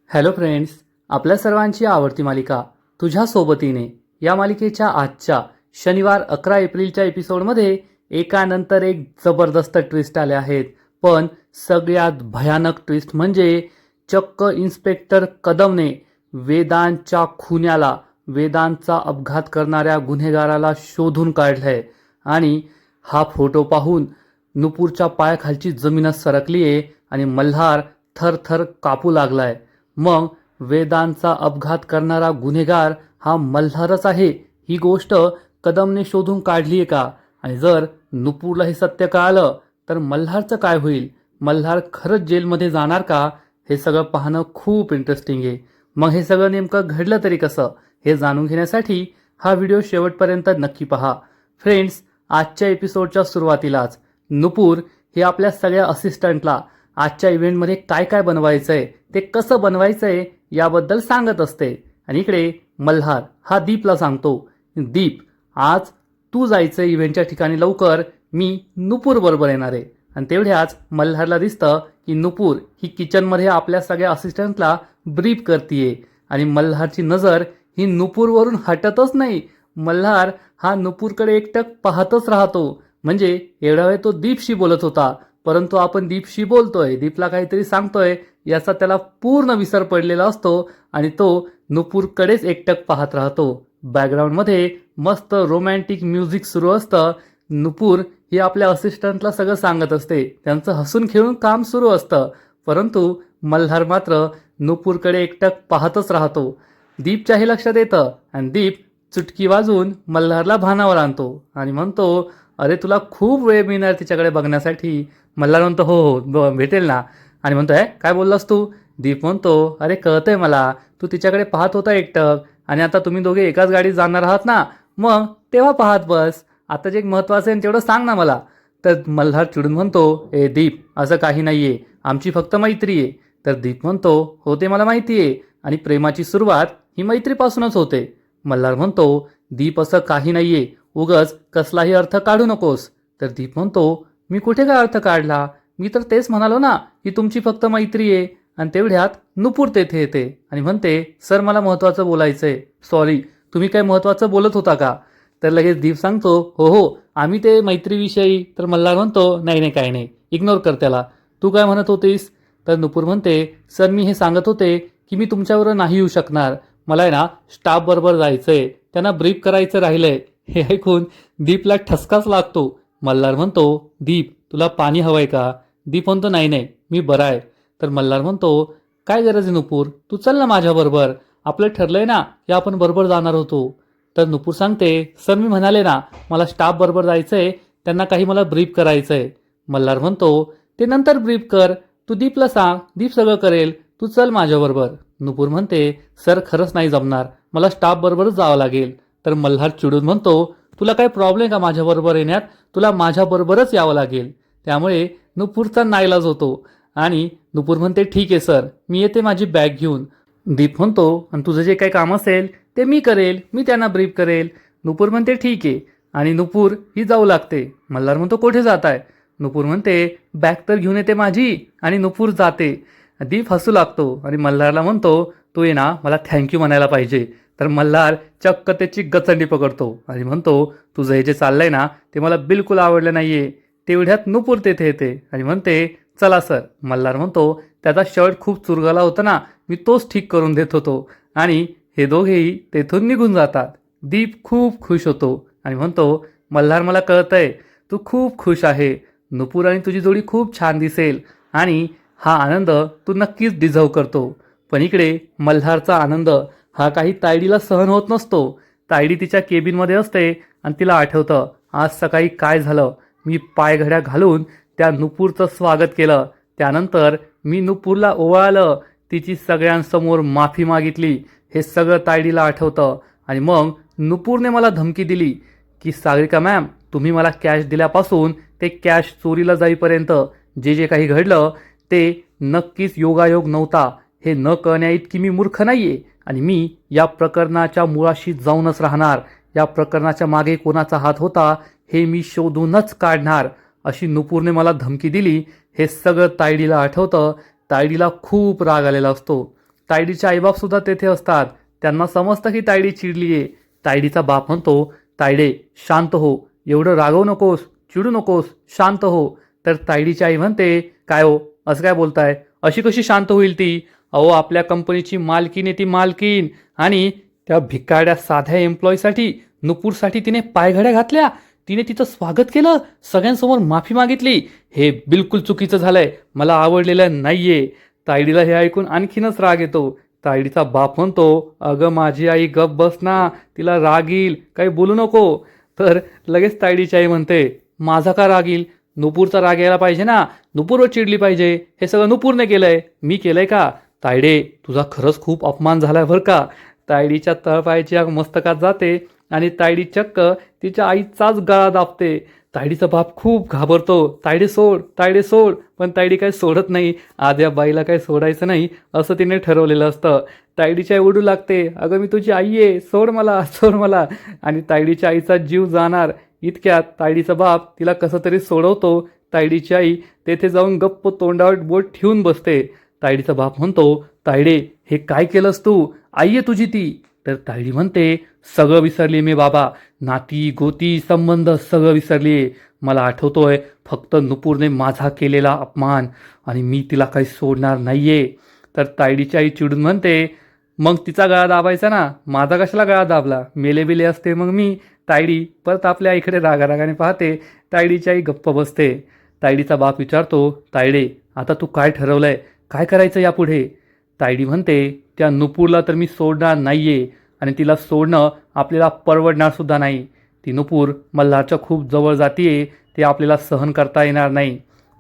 Hello friends, आपल्या सर्वांची आवडती मालिका तुझ्या सोबतीने या मालिकेच्या आजच्या शनिवार 11 एप्रिलच्या एपिसोडमध्ये एकानंतर एक जबरदस्त ट्विस्ट आले आहेत. पण सगळ्यात भयानक ट्विस्ट म्हणजे चक्क इन्स्पेक्टर कदमने वेदांच्या खुन्याला, वेदांचा अपघात करणाऱ्या गुन्हेगाराला शोधून काढलंय. आणि हा फोटो पाहून नुपूरच्या पायाखालची जमीनच सरकली आहे आणि मल्हार थरथर कापू लागलाय. मग वेदांचा अपघात करणारा गुन्हेगार हा मल्हारच आहे ही गोष्ट कदमने शोधून काढली आहे का? आणि जर नुपूरला हे सत्य कळालं तर मल्हारचं काय होईल? मल्हार खरंच जेलमध्ये जाणार का? हे सगळं पाहणं खूप इंटरेस्टिंग आहे. मग हे सगळं नेमकं घडलं तरी कसं हे जाणून घेण्यासाठी हा व्हिडिओ शेवटपर्यंत नक्की पहा. फ्रेंड्स, आजच्या एपिसोडच्या सुरुवातीलाच नुपूर हे आपल्या सगळ्या असिस्टंटला आजच्या इव्हेंटमध्ये काय काय बनवायचंय, ते कसं बनवायचंय याबद्दल सांगत असते. आणि इकडे मल्हार हा दीपला सांगतो, दीप आज तू जायचं इव्हेंटच्या ठिकाणी लवकर, मी नुपूर बरोबर येणार आहे. आणि तेवढ्याच मल्हारला दिसतं की नुपूर ही किचनमध्ये आपल्या सगळ्या असिस्टंटला ब्रीफ करतीये. आणि मल्हारची नजर ही नुपूरवरून हटतच नाही. मल्हार हा नुपूरकडे एकटक पाहतच राहतो. म्हणजे एवढा वेळ तो दीपशी बोलत होता, परंतु आपण दीपशी बोलतोय, दीपला काहीतरी सांगतोय याचा त्याला पूर्ण विसर पडलेला असतो आणि तो नुपूरकडेच एकटक पाहत राहतो. बॅकग्राऊंडमध्ये मस्त रोमॅन्टिक म्युझिक सुरू असतं. नुपूर ही आपल्या असिस्टंटला सगळं सांगत असते, त्यांचं हसून खेळून काम सुरू असतं. परंतु मल्हार मात्र नुपूरकडे एकटक पाहतच राहतो. दीपच्या हे लक्षात येतं आणि दीप चुटकी वाजवून मल्हारला भानावर आणतो आणि म्हणतो, अरे तुला खूप वेळ मिळणार तिच्याकडे बघण्यासाठी. मल्हार म्हणतो, हो हो भेटेल ना. आणि म्हणतोय, काय बोललास तू? दीप म्हणतो, अरे कळतंय मला, तू तिच्याकडे पाहत होता एकटक आणि आता तुम्ही दोघे एकाच गाडीत जाणार आहात ना, मग तेव्हा पाहत बस. आता जे महत्वाचं आहे तेवढं सांग ना मला. तर मल्हार चिडून म्हणतो, ए दीप, असं काही नाहीये, आमची फक्त मैत्री आहे. तर दीप म्हणतो, हो ते मला माहिती आहे, आणि प्रेमाची सुरुवात ही मैत्रीपासूनच होते. मल्हार म्हणतो, दीप असं काही नाहीये, उगच कसलाही अर्थ काढू नकोस. तर दीप म्हणतो, मी कुठे काय अर्थ काढला? मी तर तेच म्हणालो ना की तुमची फक्त मैत्री आहे. आणि तेवढ्यात नुपूर तेथे येते आणि म्हणते, सर मला महत्वाचं बोलायचंय. सॉरी, तुम्ही काय महत्वाचं बोलत होता का? तर लगेच दीप सांगतो, हो हो आम्ही ते मैत्रीविषयी. तर मल्हार म्हणतो, नाही नाही काही नाही, इग्नोर कर त्याला. तू काय म्हणत होतीस? तर नुपूर म्हणते, सर मी हे सांगत होते की मी तुमच्याबरोबर नाही येऊ शकणार, मला आहे ना स्टाफ बरोबर जायचंय, त्यांना ब्रीफ करायचं राहिलंय. हे ऐकून दीपला ठसकाच लागतो. मल्हार म्हणतो, दीप तुला पाणी हवंय का? दीप म्हणतो, नाही नाही मी बरा आहे. तर मल्हार म्हणतो, काय गरज आहे नुपूर, तू चल ना माझ्याबरोबर, आपलं ठरलंय ना की आपण बरोबर जाणार होतो. तर नुपूर सांगते, सर मी म्हणाले ना मला स्टाफ बरोबर जायचंय, त्यांना काही मला ब्रीफ करायचंय. मल्हार म्हणतो, ते नंतर ब्रीफ कर, तू दीपला सांग, दीप सगळं करेल, तू चल माझ्याबरोबर. नुपूर म्हणते, सर खरंच नाही जमणार, मला स्टाफ बरोबरच जावं लागेल. तर मल्हार चिडून म्हणतो, तुला काय प्रॉब्लेम का माझ्याबरोबर येण्यात? तुला माझ्याबरोबरच यावं लागेल. त्यामुळे नुपूरचा नाईलाज होतो आणि नुपूर म्हणते, ठीक आहे सर, मी येते माझी बॅग घेऊन. दीप म्हणतो, आणि तुझं जे काही काम असेल ते मी करेल, मी त्यांना ब्रीफ करेल. नुपूर म्हणते, ठीक आहे. आणि नुपूर ही जाऊ लागते. मल्हार म्हणतो, कुठे जात आहे? नुपूर म्हणते, बॅग तर घेऊन येते माझी. आणि नुपूर जाते. दीप हसू लागतो आणि मल्हारला म्हणतो, तू ये ना मला थँक्यू म्हणायला पाहिजे. तर मल्हार चक्क त्याची गचंडी पकडतो आणि म्हणतो, तुझं हे जे चाललंय ना ते मला बिलकुल आवडलं नाहीये. तेवढ्यात नुपूर तेथे येते आणि म्हणते, चला सर. मल्हार म्हणतो, त्याचा शर्ट खूप चुरगळला होता ना, मी तोच ठीक करून देत होतो. आणि हे दोघेही तेथून निघून जातात. दीप खूप खुश होतो आणि म्हणतो, मल्हार मला कळतंय तू खूप खुश आहे, नुपूर आणि तुझी जोडी खूप छान दिसेल आणि हा आनंद तू नक्कीच डिझर्व करतो. पण इकडे मल्हारचा आनंद हा काही तायडीला सहन होत नसतो. तायडी तिच्या केबिनमध्ये असते आणि तिला आठवतं, आज सकाळी काय झालं. मी पायघड्या घालून त्या नुपूरचं स्वागत केलं, त्यानंतर मी नुपूरला ओवाळलं, तिची सगळ्यांसमोर माफी मागितली. हे सगळं तायडीला आठवतं. आणि मग नुपूरने मला धमकी दिली की सागरिका मॅम, तुम्ही मला कॅश दिल्यापासून ते कॅश चोरीला जाईपर्यंत जे जे काही घडलं ते नक्कीच योगायोग नव्हता. हे न कळण्याइतकी मी मूर्ख नाहीये आणि मी या प्रकरणाच्या मुळाशी जाऊनच राहणार. या प्रकरणाच्या मागे कोणाचा हात होता हे मी शोधूनच काढणार, अशी नुपूरने मला धमकी दिली. हे सगळं तायडीला आठवतं. तायडीला खूप राग आलेला असतो. तायडीचे आईबाप सुद्धा तेथे असतात. त्यांना समजतं की तायडी चिडली आहे. तायडीचा बाप म्हणतो, तायडे शांत हो, एवढं रागवू नकोस, चिडू नकोस, शांत हो. तर तायडीची आई म्हणते, काय हो असं काय बोलताय, अशी कशी शांत होईल ती? अहो आपल्या कंपनीची मालकीन आहे ती, मालकीन. आणि त्या भिकारड्या साध्या एम्प्लॉईसाठी, नुपूरसाठी तिने पायघड्या घातल्या, तिने तिचं स्वागत केलं, सगळ्यांसमोर माफी मागितली. हे बिलकुल चुकीचं झालंय, मला आवडलेलं नाहीये. तायडीला हे ऐकून आणखीनच राग येतो. तायडीचा बाप म्हणतो, अगं माझी आई गप बस ना, तिला राग येईल, काही बोलू नको. तर लगेच तायडीची आई म्हणते, माझा का राग येईल? नुपूरचा राग यायला पाहिजे ना, नुपूरवर चिडली पाहिजे. हे सगळं नुपूरने केलंय, मी केलंय का? तायडे तुझा खरंच खूप अपमान झालाय बरं का. तायडीच्या तळपायाची आग मस्तकात जाते आणि तायडी चक्क तिच्या आईचाच गळा दाबते. तायडीचा बाप खूप घाबरतो, तायडे सोड, तायडे सोड. पण तायडी काही सोडत नाही. आद्या बाईला काही सोडायचं नाही असं तिने ठरवलेलं असतं. तायडीच्या आई ओढू लागते, अगं मी तुझी आई आहे, सोड मला, सोड मला. आणि तायडीच्या आईचा जीव जाणार इतक्यात तायडीचा बाप तिला कसं तरी सोडवतो. तायडीची आई तेथे जाऊन गप्प तोंडावर बोट ठेवून बसते. तायडीचा बाप म्हणतो, तायडे हे काय केलंस तू? आई आहे तुझी ती. तर तायडी म्हणते, सगळं विसरली मी बाबा, नाती गोती संबंध सगळं विसरली. मला आठवतोय फक्त नुपूरने माझा केलेला अपमान आणि मी तिला काही सोडणार नाहीये. तर तायडीची आई चिडून म्हणते, मग तिचा गळा दाबायचा ना, माझा कशाला गळा दाबला, मेले बिले असते मग मी. तायडी परत आपल्या आईकडे रागारागाने पाहते. तायडीची आई गप्प बसते. तायडीचा बाप विचारतो, तायडे आता तू काय ठरवलंय, काय करायचं यापुढे? तायडी म्हणते, त्या नुपूरला तर मी सोडणार नाहीये आणि तिला सोडणं आपल्याला परवडणार सुद्धा नाही. ती नुपूर मल्हारच्या खूप जवळ जातीये, ते आपल्याला सहन करता येणार नाही.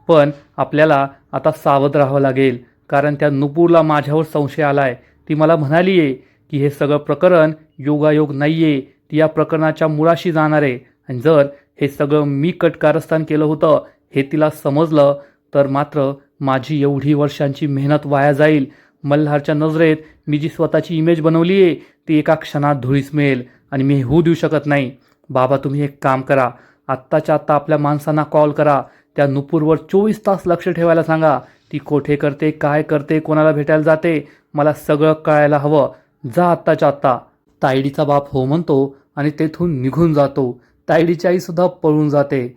पण आपल्याला आता सावध राहावं लागेल, कारण त्या नुपूरला माझ्यावर संशय आलाय. ती मला म्हणाली आहे की हे सगळं प्रकरण योगायोग नाहीये, ती या प्रकरणाच्या मुळाशी जाणार आहे. आणि जर हे सगळं मी कटकारस्थान केलं होतं हे तिला समजलं तर मात्र माझी एवढी वर्षांची मेहनत वाया जाईल. मल्हारच्या नजरेत मी जी स्वतःची इमेज बनवली आहे ती एका क्षणात धुळीस मिळेल आणि मी होऊ देऊ शकत नाही. बाबा तुम्ही एक काम करा, आत्ताच्या आत्ता आपल्या माणसांना कॉल करा, त्या नुपूरवर 24 तास लक्ष ठेवायला सांगा. ती कोठे करते, काय करते, कोणाला भेटायला जाते, मला सगळं कळायला हवं. जा आत्ताच्या आत्ता. तायडीचा बाप हो म्हणतो आणि तेथून निघून जातो. तायडीची आई सुद्धा पळून जाते.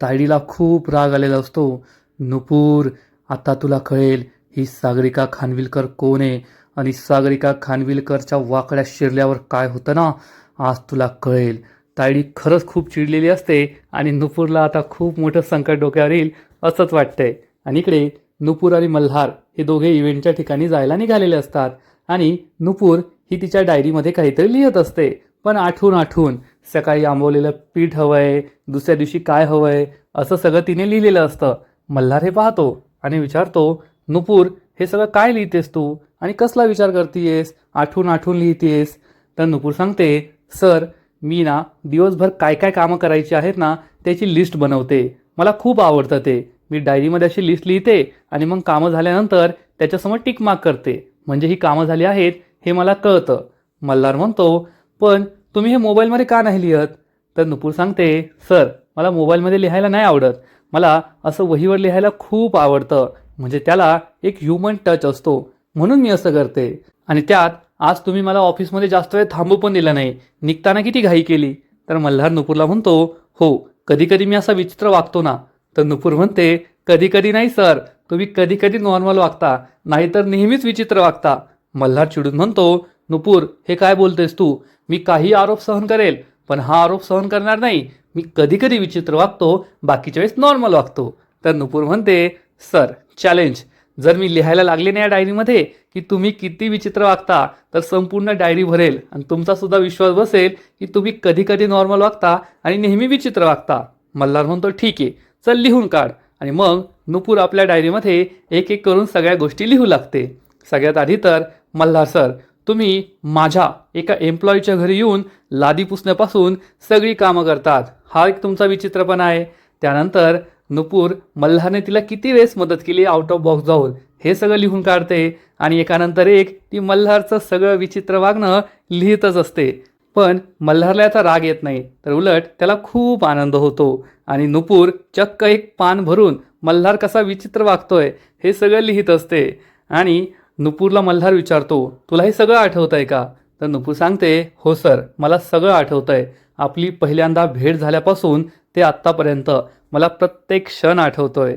तायडीला खूप राग आलेला असतो. नुपूर आता तुला कळेल ही सागरिका खानविलकर कोण आहे आणि सागरिका खानविलकरच्या वाकड्या शिरल्यावर काय होतं ना, आज तुला कळेल. तायडी खरंच खूप चिडलेली असते आणि नुपूरला आता खूप मोठं संकट डोक्यावर येईल असंच वाटतंय. आणि इकडे नुपूर आणि मल्हार हे दोघे इव्हेंटच्या ठिकाणी जायला निघालेले असतात आणि नुपूर ही तिच्या डायरीमध्ये काहीतरी लिहित असते. पण आठवून सकाळी आंबवलेलं पीठ हवंय, दुसऱ्या दिवशी काय हवंय असं सगळं तिने लिहिलेलं असतं. मल्हार हे पाहतो आणि विचारतो, नुपूर हे सगळं काय लिहितेस तू आणि कसला विचार करतीयेस, आठवून लिहितेस? तर नुपूर सांगते, सर मी ना दिवसभर काय काय कामं करायची आहेत ना त्याची लिस्ट बनवते, मला खूप आवडतं ते. मी डायरीमध्ये अशी लिस्ट लिहिते आणि मग कामं झाल्यानंतर त्याच्यासमोर टिक मार्क करते, म्हणजे ही कामं झाली आहेत हे मला कळतं. मल्हार म्हणतो, पण तुम्ही हे मोबाईलमध्ये का नाही लिहत? तर नुपूर सांगते, सर मला मोबाईलमध्ये लिहायला नाही आवडत, मला असं वहीवर लिहायला खूप आवडतं, म्हणजे त्याला एक ह्युमन टच असतो, म्हणून मी असं करते. आणि त्यात आज तुम्ही मला ऑफिसमध्ये जास्त वेळ थांबू पण दिला नाही, निघताना किती घाई केली. तर मल्हार नुपूरला म्हणतो, हो कधी कधी मी असा विचित्र वागतो ना. तर नुपूर म्हणते, कधी कधी नाही सर, तुम्ही कधी कधी नॉर्मल वागता, नाहीतर नेहमीच विचित्र वागता. मल्हार चिडून म्हणतो, नुपूर हे काय बोलतेस तू, मी काही आरोप सहन करेल पण हा आरोप सहन करणार नाही. मी कधी कधी विचित्र वागतो, बाकीच्या वेळेस नॉर्मल वागतो. तर नुपूर म्हणते, सर चॅलेंज, जर मी लिहायला लागले नाही या डायरीमध्ये की तुम्ही किती विचित्र वागता तर संपूर्ण डायरी भरेल आणि तुमचा सुद्धा विश्वास बसेल की तुम्ही कधी कधी नॉर्मल वागता आणि नेहमी विचित्र वागता. मल्हार म्हणतो, ठीक आहे चल लिहून काढ. आणि मग नुपूर आपल्या डायरीमध्ये एक एक करून सगळ्या गोष्टी लिहू लागते. सगळ्यात आधी तर, मल्हार सर तुम्ही माझ्या एका एम्प्लॉईच्या घरी येऊन लादी पुसण्यापासून सगळी कामं करतात, हा एक तुमचा विचित्रपणा आहे. त्यानंतर नुपूर मल्हारने तिला किती वेळेस मदत केली आउट ऑफ बॉक्स जाऊन हे सगळं लिहून काढते आणि एकानंतर एक ती मल्हारचं सगळं विचित्र वागणं लिहितच असते. पण मल्हारला याचा राग येत नाही, तर उलट त्याला खूप आनंद होतो आणि नुपूर चक्क एक पान भरून मल्हार कसा विचित्र वागतोय हे सगळं लिहित असते. आणि नुपूरला मल्हार विचारतो, तुला हे सगळं आठवत आहे का? तर नुपूर सांगते, हो सर, मला सगळं आठवतं आहे. आपली पहिल्यांदा भेट झाल्यापासून ते आत्तापर्यंत मला प्रत्येक क्षण आठवतोय.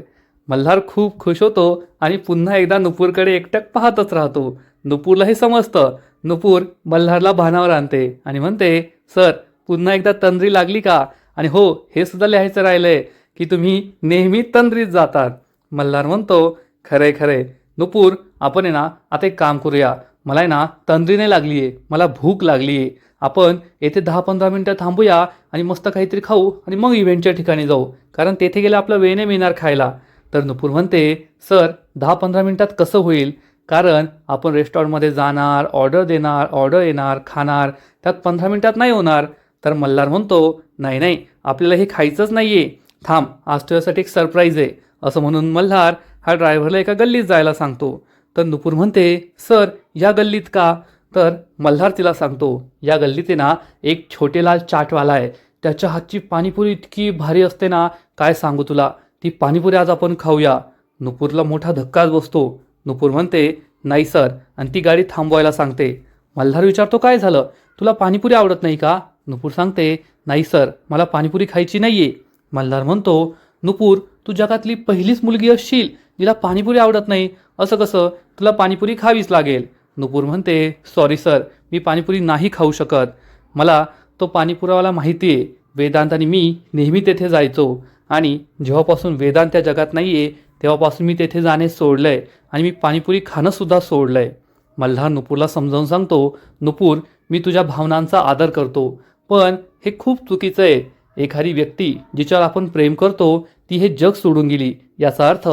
मल्हार खूप खुश होतो आणि पुन्हा एकदा नुपूरकडे एकटक पाहतच राहतो. नुपूरला हे समजतं. नुपूर मल्हारला भानावर आणते आणि म्हणते, सर, पुन्हा एकदा तंद्री लागली का? आणि हो, हे सुद्धा लिहायचं राहिलंय की तुम्ही नेहमी तंद्रीत जातात. मल्हार म्हणतो, खरंय खरंय नुपूर, आपण आहे ना आता एक काम करूया. मला आहे ना तंद्री नाही लागली आहे, मला भूक लागली आहे. आपण येथे 10-15 मिनटं थांबूया आणि मस्त काहीतरी खाऊ आणि मग इव्हेंटच्या ठिकाणी जाऊ, कारण तेथे गेलं आपला वेळ नाही मिळणार खायला. तर नुपूर म्हणते, सर, 10-15 मिनटात कसं होईल? कारण आपण रेस्टॉरंटमध्ये जाणार, ऑर्डर देणार, ऑर्डर येणार, खाणार, त्यात 15 मिनटात नाही होणार. तर मल्हार म्हणतो, नाही नाही, आपल्याला हे खायचंच नाही आहे, थांब, आज तुझ्यासाठी एक सरप्राईज आहे. असं म्हणून मल्हार हा ड्रायव्हरला एका गल्लीत जायला सांगतो. तर नुपूर म्हणते, सर, या गल्लीत का? तर मल्हार तिला सांगतो, या गल्लीत आहे ना एक छोटेलाल चाटवाला आहे, त्याच्या हातची पाणीपुरी इतकी भारी असते ना, काय सांगू तुला. ती पाणीपुरी आज आपण खाऊया. नुपूरला मोठा धक्काच बसतो. नुपूर म्हणते, नाही सर, आणि ती गाडी थांबवायला सांगते. मल्हार विचारतो, काय झालं, तुला पाणीपुरी आवडत नाही का? नुपूर सांगते, नाही सर, मला पाणीपुरी खायची नाहीये. मल्हार म्हणतो, नुपूर, तू जगातली पहिलीच मुलगी असशील जिला पाणीपुरी आवडत नाही. असं कसं? तुला पाणीपुरी खावीच लागेल. नुपूर म्हणते, सॉरी सर, मी पाणीपुरी नाही खाऊ शकत. मला तो पाणीपुरावाला माहिती आहे. वेदांत आणि मी नेहमी तेथे जायचो, आणि जेव्हापासून वेदांत त्या जगात नाही आहे तेव्हापासून मी तेथे जाणे सोडलं आहे आणि मी पाणीपुरी खाणंसुद्धा सोडलं आहे. मल्हार नुपूरला समजावून सांगतो, नुपूर, मी तुझ्या भावनांचा आदर करतो, पण हे खूप चुकीचं आहे. एखादी व्यक्ती जिच्यावर आपण प्रेम करतो ती हे जग सोडून गेली, याचा अर्थ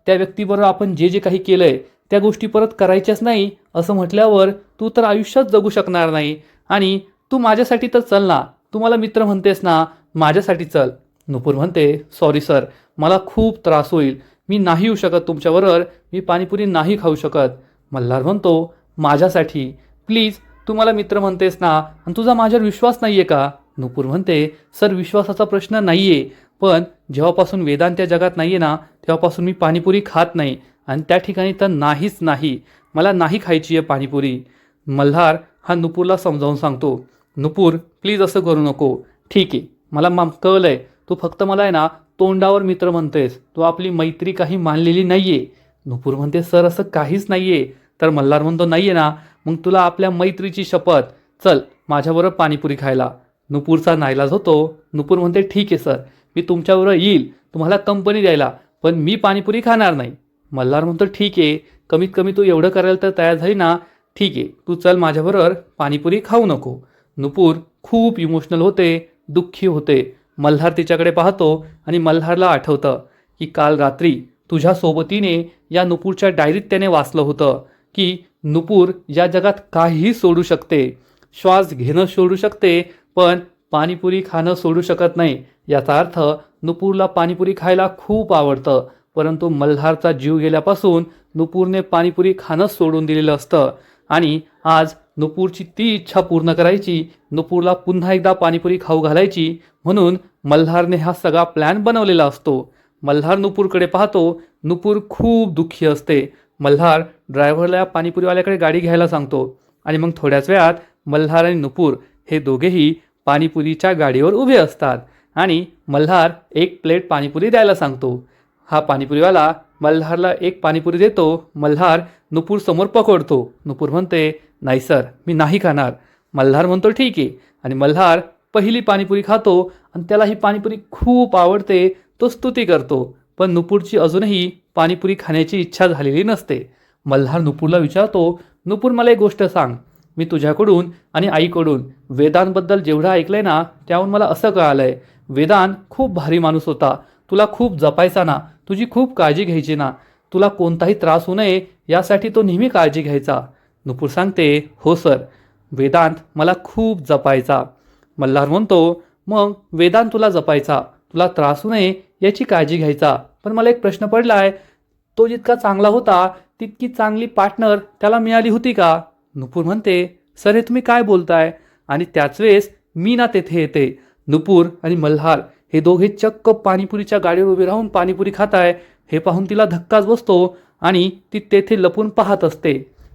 त्या व्यक्तीबरोबर आपण जे जे काही केलंय त्या गोष्टी परत करायच्याच नाही. असं म्हटल्यावर तू तर आयुष्यात जगू शकणार नाही. आणि तू माझ्यासाठी तर चल ना, तू मला मित्र म्हणतेस ना, माझ्यासाठी चल. नुपूर म्हणते, सॉरी सर, मला खूप त्रास होईल, मी नाही येऊ शकत तुमच्याबरोबर, मी पाणीपुरी नाही खाऊ शकत. मल्हार म्हणतो, माझ्यासाठी प्लीज, तू मला मित्र म्हणतेस ना, आणि तुझा माझ्यावर विश्वास नाही आहे का? नुपूर म्हणते, सर, विश्वासाचा प्रश्न नाही आहे, पण जेव्हापासून वेदांत त्या जगात नाही आहे ना तेव्हापासून मी पाणीपुरी खात नाही, आणि त्या ठिकाणी तर नाहीच नाही, मला नाही खायची आहे पाणीपुरी. मल्हार हा नुपूरला समजावून सांगतो, नुपूर, प्लीज असं करू नको. ठीक आहे, मला कळलं आहे, तू फक्त मला आहे ना तोंडावर मित्र म्हणतेस, तू आपली मैत्री काही मानलेली नाही आहे. नुपूर म्हणते, सर, असं काहीच नाही आहे. तर मल्हार म्हणतो, नाही आहे ना, मग तुला आपल्या मैत्रीची शपथ, चल माझ्याबरोबर पाणीपुरी खायला. नुपूरचा नाईलाज होतो. नुपूर म्हणते, ठीक आहे सर, मी तुमच्याबरोबर येईल तुम्हाला कंपनी द्यायला, पण मी पाणीपुरी खाणार नाही. मल्हार म्हणतो, ठीक आहे, कमीत कमी तू एवढं करायला तर तयार झाली ना, ठीक आहे, तू चल माझ्याबरोबर, पाणीपुरी खाऊ नको. नुपूर खूप इमोशनल होते, दुःखी होते. मल्हार तिच्याकडे पाहतो आणि मल्हारला आठवतं की काल रात्री तुझ्या सोबतीने या नुपूरच्या डायरीत त्याने वाचलं होतं की नुपूर या जगात काहीही सोडू शकते, श्वास घेणं सोडू शकते, पण पाणीपुरी खाणं सोडू शकत नाही. याचा अर्थ नुपूरला पाणीपुरी खायला खूप आवडतं, परंतु मल्हारचा जीव गेल्यापासून नुपूरने पाणीपुरी खाणंच सोडून दिलेलं असतं. आणि आज नुपूरची ती इच्छा पूर्ण करायची, नुपूरला पुन्हा एकदा पाणीपुरी खाऊ घालायची, म्हणून मल्हारने हा सगळा प्लॅन बनवलेला असतो. मल्हार नुपूरकडे पाहतो. नुपूर खूप दुःखी असते. मल्हार ड्रायव्हरला पाणीपुरीवाल्याकडे गाडी घ्यायला सांगतो, आणि मग थोड्याच वेळात मल्हार आणि नुपूर हे दोघेही पाणीपुरीच्या गाडीवर उभे असतात, आणि मल्हार एक प्लेट पाणीपुरी द्यायला सांगतो. हा पाणीपुरीवाला मल्हारला एक पाणीपुरी देतो. मल्हार नुपूर समोर पकडतो. नुपूर म्हणते, नाही सर, मी नाही खाणार. मल्हार म्हणतो, ठीक आहे, आणि मल्हार पहिली पाणीपुरी खातो, आणि त्याला ही पाणीपुरी खूप आवडते. तो स्तुती करतो, पण नुपूरची अजूनही पाणीपुरी खाण्याची इच्छा झालेली नसते. मल्हार नुपूरला विचारतो, नुपूर, मला एक गोष्ट सांग, मी तुझ्याकडून आणि आईकडून वेदांतबद्दल जेवढं ऐकलंय ना, त्याहून मला असं कळालंय, वेदांत खूप भारी माणूस होता, तुला खूप जपायचा ना, तुझी खूप काळजी घ्यायची ना, तुला कोणताही त्रास होऊ नये यासाठी तो नेहमी काळजी घ्यायचा. नुपूर सांगते, हो सर, वेदांत मला खूप जपायचा. मल्हार म्हणतो, मग वेदांत तुला जपायचा, तुला त्रास होऊ नये याची काळजी घ्यायचा, पण मला एक प्रश्न पडलाय, तो जितका चांगला होता तितकी चांगली पार्टनर त्याला मिळाली होती का? नुपूर म्हणते, सर, हे तुम्ही काय बोलताय? आणि त्याच वेळेस मी ना तेथे येते. नुपूर आणि मल्हार हे दोघे चक्क पाणीपुरीच्या गाडीवर उभे राहून पाणीपुरी खाताय हे पाहून तिला धक्काच बसतो, आणि ती तेथे लपून पाहत असते.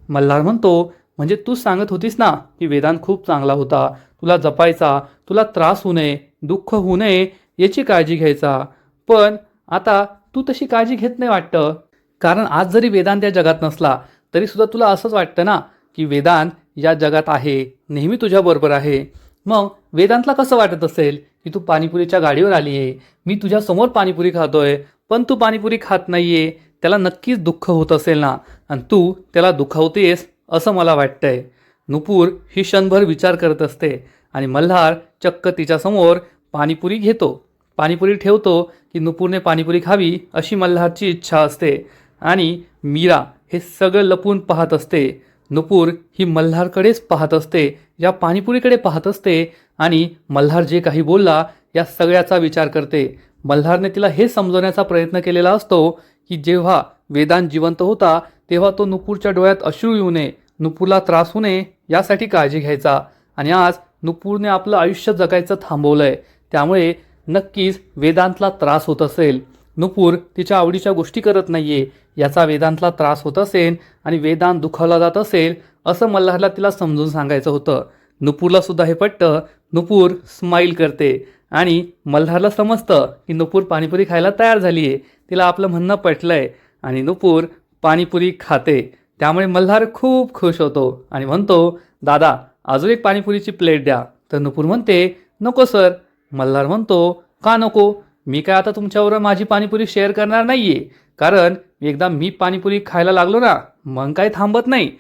मल्हार म्हणतो, म्हणजे तू सांगत होतीस ना की वेदांत खूप चांगला होता, तुला जपायचा, तुला त्रास होऊ नये, दुःख होऊ नये याची काळजी घ्यायचा. पण आता तू तशी काळजी घेत नाही वाटतं. कारण आज जरी वेदांत या जगात नसला तरी सुद्धा तुला असंच वाटतं ना की वेदांत या जगात आहे, नेहमी तुझ्याबरोबर आहे. मग वेदांतला कसं वाटत असेल की तू पाणीपुरीच्या गाडीवर आली आहे, मी तुझ्यासमोर पाणीपुरी खातोय, पण तू पाणीपुरी खात नाहीये. त्याला नक्कीच दुःख होत असेल ना, आणि तू त्याला दुखावतेस असं मला वाटतंय. नुपूर ही क्षणभर विचार करत असते आणि मल्हार चक्क तिच्यासमोर पाणीपुरी घेतो, पाणीपुरी ठेवतो की नुपूरने पाणीपुरी खावी अशी मल्हारची इच्छा असते. आणि मीरा हे सगळं लपून पाहत असते. नुपूर ही मल्हारकडेच पाहत असते, या पाणीपुरीकडे पाहत असते आणि मल्हार जे काही बोलला या सगळ्याचा विचार करते. मल्हारने तिला हे समजवण्याचा प्रयत्न केलेला असतो की जेव्हा वेदांत जिवंत होता तेव्हा तो नुपूरच्या डोळ्यात अश्रू येऊ नये, नुपूरला त्रास होऊ नये यासाठी काळजी घ्यायचा. आणि आज नुपूरने आपलं आयुष्य जगायचं थांबवलंय, त्यामुळे नक्कीच वेदांतला त्रास होत असेल. नुपूर तिच्या आवडीच्या गोष्टी करत नाहीये याचा वेदांतला त्रास होत असेल आणि वेदांत दुखावला जात असेल असं मल्हारला तिला समजून सांगायचं होतं. नुपूरला सुद्धा हे पटतं. नुपूर स्माईल करते आणि मल्हारला समजतं की नुपूर पाणीपुरी खायला तयार झाली आहे, तिला आपलं म्हणणं पटलंय आणि नुपूर पाणीपुरी खाते. त्यामुळे मल्हार खूप खुश होतो आणि म्हणतो, दादा अजून एक पाणीपुरीची प्लेट द्या. तर नुपूर म्हणते, नको सर. मल्हार म्हणतो, का नको? मी काय आता तुमच्याबरोबर माझी पाणीपुरी शेअर करणार नाहीये, कारण एकदा मी पाणीपुरी खायला लागलो ना मग काय थांबत नाही.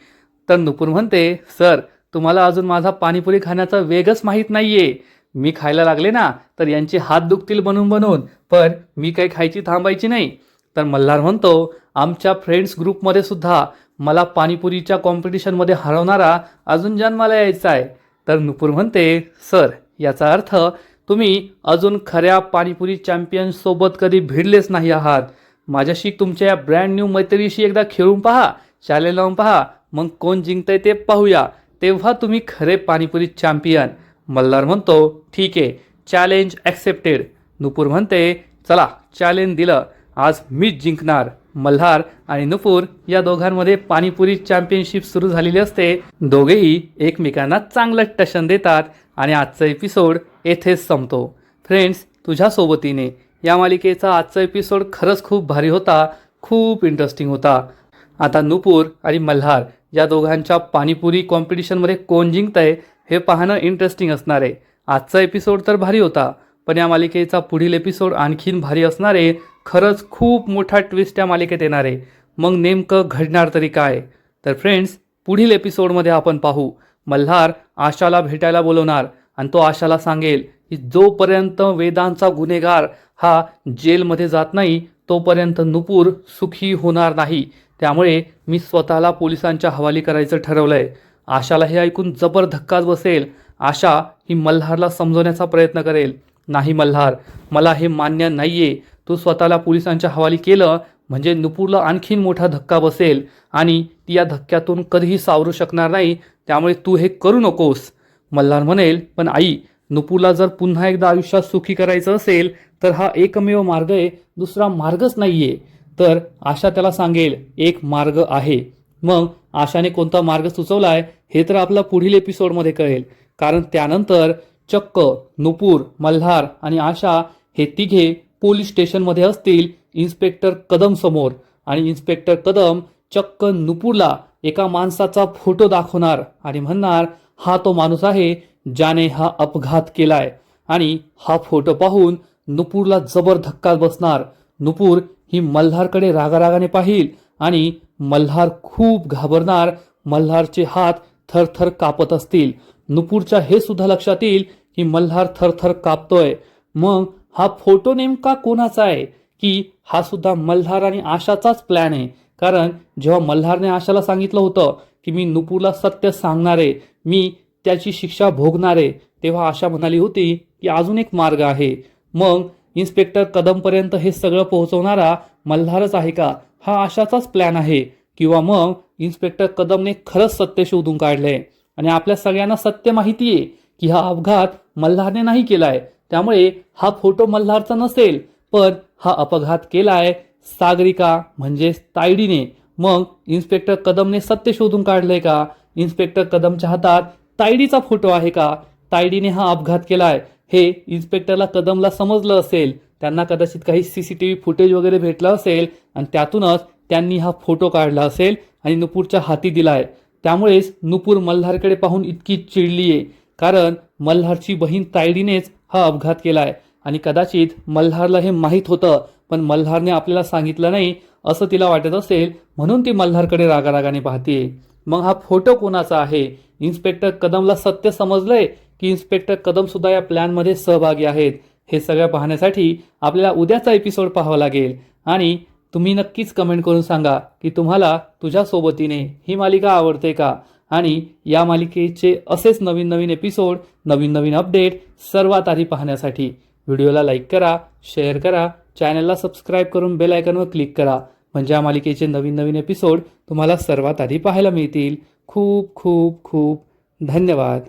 तर नुपूर म्हणते, सर तुम्हाला अजून माझा पाणीपुरी खाण्याचा वेगच माहीत नाहीये. मी खायला लागले ना तर यांचे हात दुखतील बनून बनून, पण मी काही खायची थांबायची नाही. तर मल्हार म्हणतो, आमच्या फ्रेंड्स ग्रुपमध्ये सुद्धा मला पाणीपुरीच्या कॉम्पिटिशनमध्ये हरवणारा अजून जन्माला यायचा आहे. तर नुपूर म्हणते, सर याचा अर्थ तुम्ही अजून खऱ्या पाणीपुरी चॅम्पियनसोबत कधी भिडलेच नाही आहात. माझ्याशी तुमच्या या ब्रँड न्यू मैत्रीशी एकदा खेळून पहा, चॅलेंज लावून पहा, मग कोण जिंकतंय ते पाहूया, तेव्हा तुम्ही खरे पाणीपुरी चॅम्पियन. मल्हार म्हणतो, ठीक आहे, चॅलेंज ॲक्सेप्टेड. नुपूर म्हणते, चला चॅलेंज दिलं, आज मीच जिंकणार. मल्हार आणि नुपूर या दोघांमध्ये पाणीपुरी चॅम्पियनशिप सुरू झालेली असते. दोघेही एकमेकांना चांगलं टशन देतात आणि आजचा एपिसोड येथेच संपतो. फ्रेंड्स, तुझ्या सोबतीने या मालिकेचा आजचा एपिसोड खरंच खूप भारी होता, खूप इंटरेस्टिंग होता. आता नुपूर आणि मल्हार या दोघांच्या पाणीपुरी कॉम्पिटिशनमध्ये कोण जिंकतंय हे पाहणं इंटरेस्टिंग असणार आहे. आजचा एपिसोड तर भारी होता, पण या मालिकेचा पुढील एपिसोड आणखीन भारी असणार आहे. खरंच खूप मोठा ट्विस्ट या मालिकेत येणार आहे. मग नेमकं घडणार तरी काय? तर फ्रेंड्स, पुढील एपिसोडमध्ये आपण पाहू मल्हार आशाला भेटायला बोलवणार आणि तो आशाला सांगेल की जोपर्यंत वेदांतचा गुन्हेगार हा जेलमध्ये जात नाही तोपर्यंत नुपूर सुखी होणार नाही. त्यामुळे मी स्वतःला पोलिसांच्या हवाली करायचं ठरवलंय. आशाला हे ऐकून जबर धक्काच बसेल. आशा ही मल्हारला समजवण्याचा प्रयत्न करेल, नाही मल्हार, मला हे मान्य नाहीये. तू स्वतःला पोलिसांच्या हवाली केलं म्हणजे नुपूरला आणखीन मोठा धक्का बसेल आणि ती या धक्क्यातून कधीही सावरू शकणार नाही. त्यामुळे तू हे करू नकोस. मल्हार म्हणेल, पण आई, नुपूरला जर पुन्हा एकदा आयुष्यात सुखी करायचं असेल तर हा एकमेव मार्ग आहे, दुसरा मार्गच नाहीये. तर आशा त्याला सांगेल, एक मार्ग आहे. मग आशाने कोणता मार्ग सुचवलाय हे तर आपला पुढील एपिसोडमध्ये कळेल, कारण त्यानंतर चक्क नुपूर, मल्हार आणि आशा हे तिघे पोलीस स्टेशनमध्ये असतील इन्स्पेक्टर कदम समोर. आणि इन्स्पेक्टर कदम चक्क नुपूरला एका माणसाचा फोटो दाखवणार आणि म्हणणार, हा तो माणूस आहे ज्याने हा अपघात केलाय. आणि हा फोटो पाहून नुपूरला जबर धक्का बसणार. नुपूर ही मल्हारकडे रागारागाने पाहिल आणि मल्हार खूप घाबरणार. मल्हारचे हात थरथर कापत असतील. नुपूरच्या हे सुद्धा लक्षात येईल की मल्हार थरथर कापतोय. मग हा फोटो नेमका कोणाचा आहे? की हा सुद्धा मल्हार आणि आशाचाच प्लॅन आहे. कारण जेव्हा मल्हारने आशाला सांगितलं होतं की मी नुपूरला सत्य सांगणार आहे, मी त्याची शिक्षा भोगणार आहे, तेव्हा आशा म्हणाली होती की अजून एक मार्ग आहे. मग इन्स्पेक्टर कदमपर्यंत हे सगळं पोहोचवणारा मल्हारच आहे का? हा आशाचाच प्लॅन आहे? किंवा मग इन्स्पेक्टर कदमने खरंच सत्य शोधून काढलंय आणि आपल्या सगळ्यांना सत्य माहिती आहे की हा अपघात मल्हारने नाही केलाय. त्यामुळे हा फोटो मल्हारचा नसेल, पण हा अपघात केलाय सागरिका म्हणजेच तायडीने. मग इन्स्पेक्टर कदमने सत्य शोधून काढलंय का? इन्स्पेक्टर कदमच्या हातात तायडीचा फोटो आहे का? तायडीने हा अपघात केलाय हे इन्स्पेक्टरला कदमला समजलं असेल. त्यांना कदाचित काही CCTV फुटेज वगैरे भेटलं असेल आणि त्यातूनच त्यांनी हा फोटो काढला असेल आणि नुपूरच्या हाती दिलाय. त्यामुळेच नुपूर मल्हारकडे पाहून इतकी चिडली आहे, कारण मल्हारची बहीण तायडीनेच हा अपघात केलाय आणि कदाचित मल्हारला हे माहीत होतं, पण मल्हारने आपल्याला सांगितलं नाही असं तिला वाटत असेल, म्हणून ती मल्हारकडे रागारागाने पाहतीये. मग हा फोटो कोणाचा आहे? इन्स्पेक्टर कदमला सत्य समजलंय की इन्स्पेक्टर कदम सुद्धा या प्लॅनमध्ये सहभागी आहेत? हे सगळं पाहण्यासाठी आपल्याला उद्याचा एपिसोड पाहावा लागेल. आणि तुम्ही नक्कीच कमेंट करून सांगा की तुम्हाला तुझ्या सोबतीने ही मालिका आवडते का? आणि या मालिकेचे असेच नवीन नवीन एपिसोड, नवीन नवीन अपडेट सर्वात आधी पाहण्यासाठी व्हिडिओला लाईक करा, शेअर करा, चॅनलला सबस्क्राईब करून बेल आयकॉनवर क्लिक करा. म्हणजे या मालिकेचे नवीन नवीन एपिसोड तुम्हाला सर्वात आधी पाहायला मिळतील. खूप खूप खूप धन्यवाद.